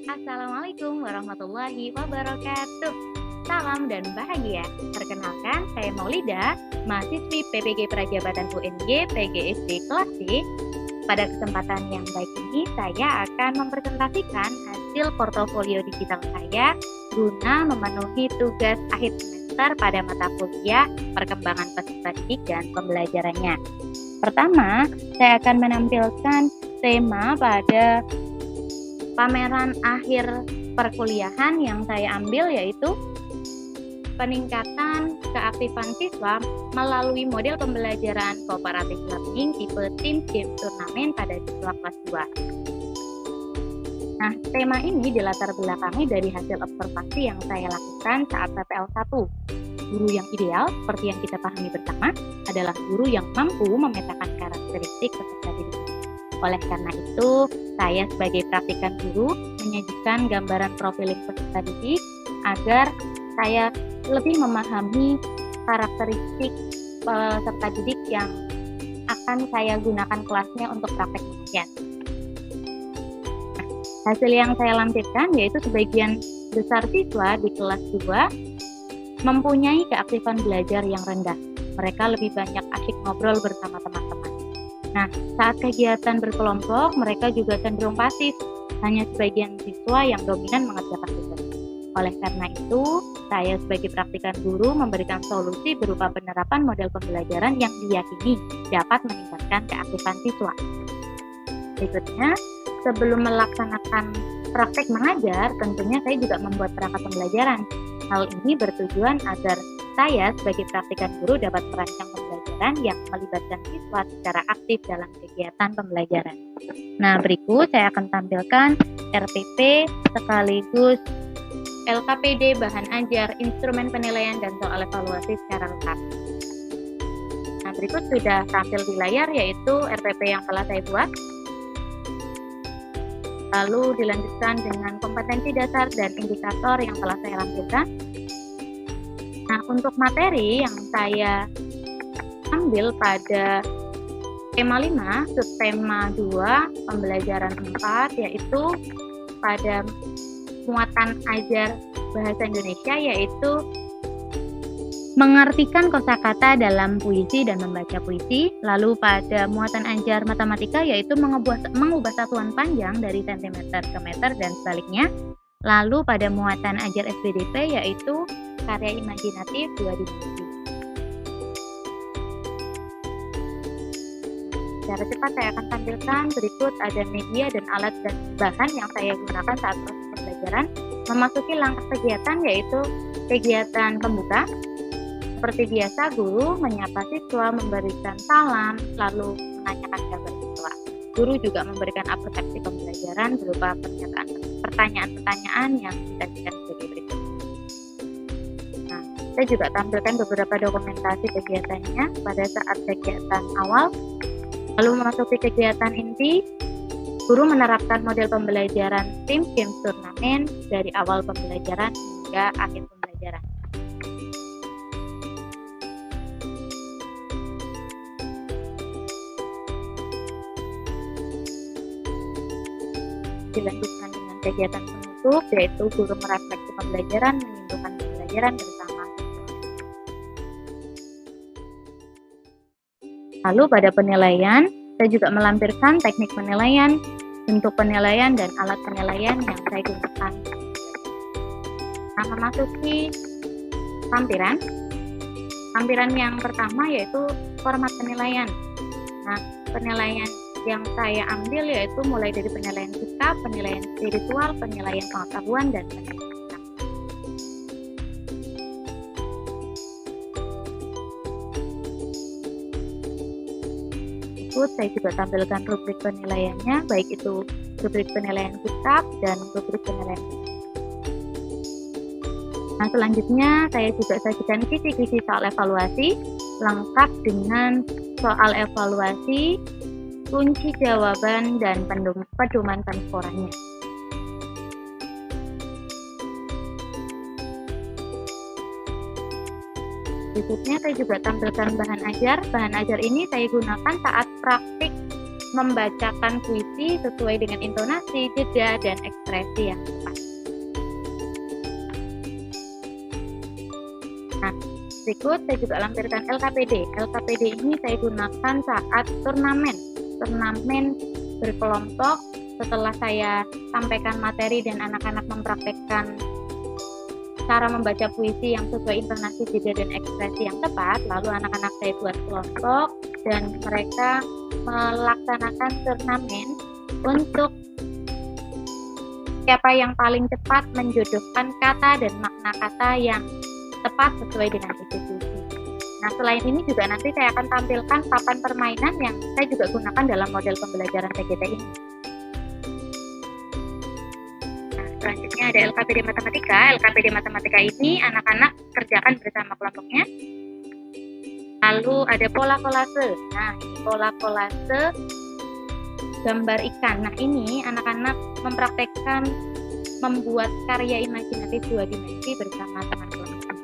Assalamualaikum warahmatullahi wabarakatuh. Salam dan bahagia. Perkenalkan, saya Maulida, mahasiswi PPG Prajabatan UNY PGSD kelas D. Pada kesempatan yang baik ini, saya akan mempresentasikan hasil portofolio digital saya guna memenuhi tugas akhir semester pada mata kuliah perkembangan peserta didik dan pembelajarannya. Pertama, saya akan menampilkan tema pada pameran akhir perkuliahan yang saya ambil, yaitu peningkatan keaktifan siswa melalui model pembelajaran kooperatif learning tipe Team Game Turnamen pada siswa kelas 2. Nah, tema ini dilatar belakangi dari hasil observasi yang saya lakukan saat PPL 1. Guru yang ideal, seperti yang kita pahami bersama, adalah guru yang mampu memetakan karakteristik peserta didik. Oleh karena itu, saya sebagai praktikan guru menyajikan gambaran profiling peserta didik agar saya lebih memahami karakteristik peserta didik yang akan saya gunakan kelasnya untuk praktek mengajar. Nah, hasil yang saya lampirkan yaitu sebagian besar siswa di kelas 2 mempunyai keaktifan belajar yang rendah. Mereka lebih banyak asyik ngobrol bersama teman-teman. Nah, saat kegiatan berkelompok, mereka juga cenderung pasif. Hanya sebagian siswa yang dominan mengerjakan tugas. Oleh karena itu, saya sebagai praktikan guru memberikan solusi berupa penerapan model pembelajaran yang diyakini dapat meningkatkan keaktifan siswa. Berikutnya, sebelum melaksanakan praktek mengajar, tentunya saya juga membuat perangkat pembelajaran. Hal ini bertujuan agar saya sebagai praktikan guru dapat merancang pembelajaran yang melibatkan siswa secara aktif dalam kegiatan pembelajaran. Nah, berikut saya akan tampilkan RPP sekaligus LKPD, bahan ajar, instrumen penilaian, dan soal evaluasi secara lengkap. Nah, berikut sudah tampil di layar, yaitu RPP yang telah saya buat. Lalu dilanjutkan dengan kompetensi dasar dan indikator yang telah saya lampirkan. Nah, untuk materi yang saya ambil pada tema 5, subtema 2, pembelajaran 4, yaitu pada muatan ajar bahasa Indonesia, yaitu mengartikan kosakata dalam puisi dan membaca puisi. Lalu pada muatan ajar matematika, yaitu mengubah satuan panjang dari sentimeter ke meter dan sebaliknya. Lalu pada muatan ajar SPDP, yaitu karya imajinatif 2 dimensi. Secara cepat saya akan tampilkan berikut ada media dan alat dan bahan yang saya gunakan saat proses pembelajaran. Memasuki langkah kegiatan, yaitu kegiatan pembuka. Seperti biasa, guru menyapa siswa, memberikan salam, lalu menanyakan kabar siswa. Guru juga memberikan apresiasi pembelajaran berupa pertanyaan-pertanyaan yang disajikan sebagai berikut. Nah, saya juga tampilkan beberapa dokumentasi kegiatannya pada saat kegiatan awal. Lalu memasuki kegiatan inti, guru menerapkan model pembelajaran Team Games Turnamen dari awal pembelajaran hingga akhir pembelajaran. Dilanjutkan dengan kegiatan penutup, yaitu guru merefleksi pembelajaran, menyimpulkan pembelajaran bersama. Lalu pada penilaian, saya juga melampirkan teknik penilaian, bentuk penilaian, dan alat penilaian yang saya gunakan. Nah, memasuki tampilan yang pertama yaitu format penilaian. Nah, penilaian yang saya ambil yaitu mulai dari penilaian sikap, penilaian spiritual, penilaian pengetahuan, dan penilaian. Saya juga tampilkan rubrik penilaiannya, baik itu rubrik penilaian sikap dan rubrik penilaian. Nah, selanjutnya saya juga sajikan kisi-kisi soal evaluasi lengkap dengan soal evaluasi, kunci jawaban, dan pedoman penskorannya. Berikutnya saya juga tampilkan bahan ajar. Bahan ajar ini saya gunakan saat praktik membacakan puisi sesuai dengan intonasi, jeda, dan ekspresi ekspresi yang tepat. Nah, berikut saya juga lampirkan LKPD. LKPD ini saya gunakan saat turnamen berkelompok. Setelah saya sampaikan materi dan anak-anak mempraktekkan cara membaca puisi yang sesuai intonasi, jeda, dan ekspresi yang tepat, lalu anak-anak saya buat kelompok dan mereka melaksanakan turnamen untuk siapa yang paling cepat menjodohkan kata dan makna kata yang tepat sesuai dengan isi puisi. Nah, selain ini juga nanti saya akan tampilkan papan permainan yang saya juga gunakan dalam model pembelajaran PGT ini. Selanjutnya ada LKPD Matematika. LKPD Matematika ini anak-anak kerjakan bersama kelompoknya. Lalu ada pola kolase. Nah, ini pola kolase gambar ikan. Nah, ini anak-anak mempraktekkan membuat karya imajinatif 2 dimensi bersama teman kelompok.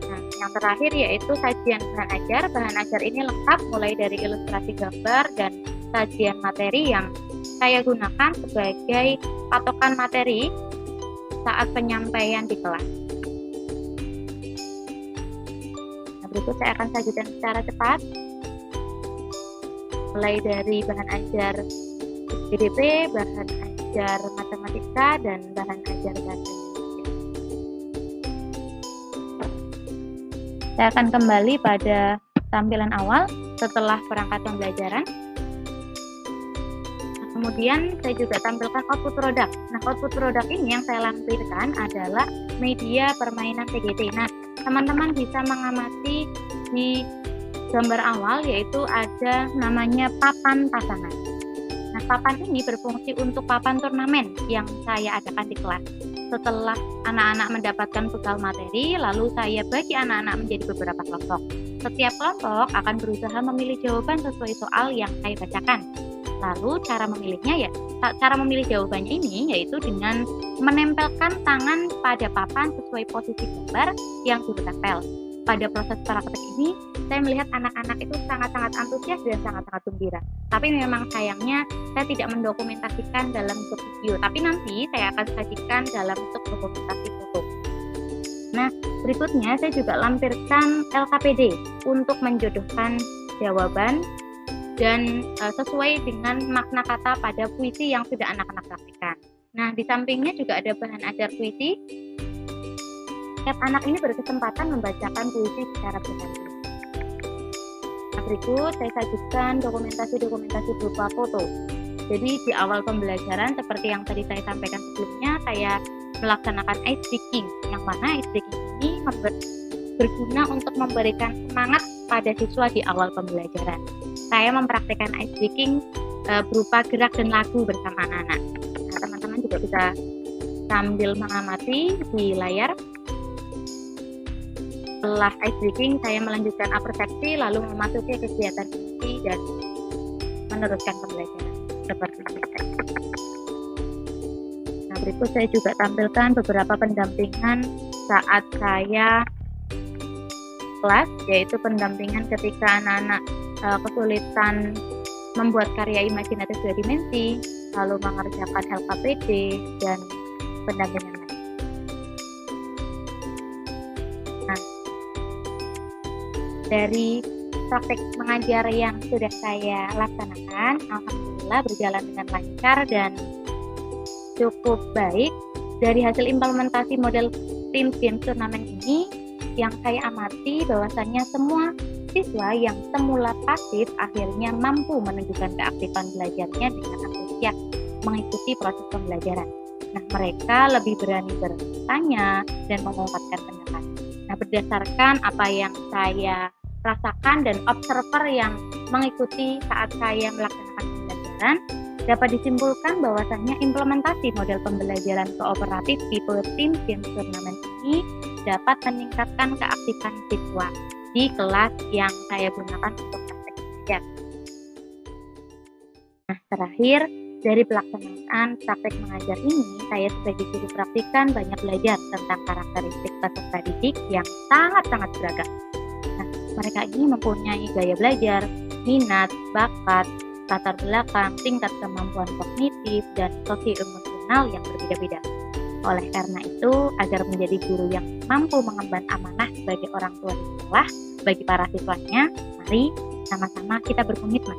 Nah, yang terakhir yaitu sajian bahan ajar. Bahan ajar ini lengkap mulai dari ilustrasi gambar dan sajian materi yang saya gunakan sebagai patokan materi saat penyampaian di kelas. Nah, berikut saya akan sajikan secara cepat, mulai dari bahan ajar PDP, bahan ajar matematika, dan bahan ajar bahasa Indonesia. Saya akan kembali pada tampilan awal setelah perangkat pembelajaran. Kemudian saya juga tampilkan output produk. Nah, output produk ini yang saya lampirkan adalah media permainan PGT. Nah, teman-teman bisa mengamati di gambar awal yaitu ada namanya papan pasangan. Nah, papan ini berfungsi untuk papan turnamen yang saya adakan di kelas. Setelah anak-anak mendapatkan bekal materi, lalu saya bagi anak-anak menjadi beberapa kelompok. Setiap kelompok akan berusaha memilih jawaban sesuai soal yang saya bacakan. Lalu cara memilih jawabannya ini yaitu dengan menempelkan tangan pada papan sesuai posisi gambar yang sudah ditempel. Pada proses praktek ini, saya melihat anak-anak itu sangat-sangat antusias dan sangat-sangat gembira. Tapi memang sayangnya saya tidak mendokumentasikan dalam bentuk video, tapi nanti saya akan sajikan dalam bentuk dokumentasi foto. Nah, berikutnya saya juga lampirkan LKPD untuk menjodohkan jawaban dan sesuai dengan makna kata pada puisi yang sudah anak-anak praktikkan. Nah, di sampingnya juga ada bahan ajar puisi. Setiap anak ini berkesempatan membacakan puisi secara bergantian. Nah, berikut saya sajikan dokumentasi berupa foto. Jadi di awal pembelajaran seperti yang tadi saya sampaikan sebelumnya, saya melaksanakan ice breaking, yang mana ice breaking ini berguna untuk memberikan semangat pada siswa di awal pembelajaran. Saya mempraktikkan ice breaking berupa gerak dan lagu bersama anak-anak. Nah, teman-teman juga bisa sambil mengamati di layar. Setelah ice breaking, saya melanjutkan apersepsi, lalu memasuki kegiatan inti dan meneruskan pembelajaran seperti ini. Nah, berikut saya juga tampilkan beberapa pendampingan saat saya kelas, yaitu pendampingan ketika anak-anak kesulitan membuat karya imajinatif 2 dimensi, lalu mengerjakan LKPD, dan pendampingan lain. Nah, dari praktek mengajar yang sudah saya laksanakan, alhamdulillah berjalan dengan lancar dan cukup baik. Dari hasil implementasi model Team Game Turnamen ini, yang saya amati bahwasannya semua siswa yang semula pasif akhirnya mampu menunjukkan keaktifan belajarnya dengan antusias mengikuti proses pembelajaran. Nah, mereka lebih berani bertanya dan mengungkapkan pendapat. Nah, berdasarkan apa yang saya rasakan dan observer yang mengikuti saat saya melaksanakan pembelajaran, dapat disimpulkan bahwasannya implementasi model pembelajaran kooperatif tipe Team Game Turnamen ini dapat meningkatkan keaktifan siswa di kelas yang saya gunakan untuk praktek mengajar. Nah, terakhir, dari pelaksanaan praktek mengajar ini, saya sebagai guru praktikan banyak belajar tentang karakteristik peserta didik yang sangat-sangat beragam. Nah, mereka ini mempunyai gaya belajar, minat, bakat, latar belakang, tingkat kemampuan kognitif, dan sosioemosional yang berbeda-beda. Oleh karena itu, agar menjadi guru yang mampu mengemban amanah sebagai orang tua di sekolah bagi para siswanya, mari sama-sama kita berkomitmen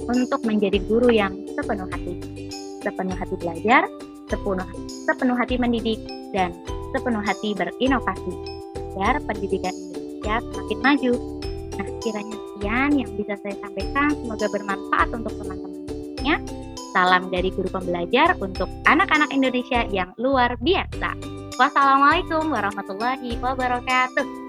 untuk menjadi guru yang sepenuh hati belajar, sepenuh hati mendidik, dan sepenuh hati berinovasi agar pendidikan Indonesia semakin maju. Nah, kiranya sekian yang bisa saya sampaikan, semoga bermanfaat untuk teman-teman semuanya. Salam dari guru pembelajar untuk anak-anak Indonesia yang luar biasa. Wassalamualaikum warahmatullahi wabarakatuh.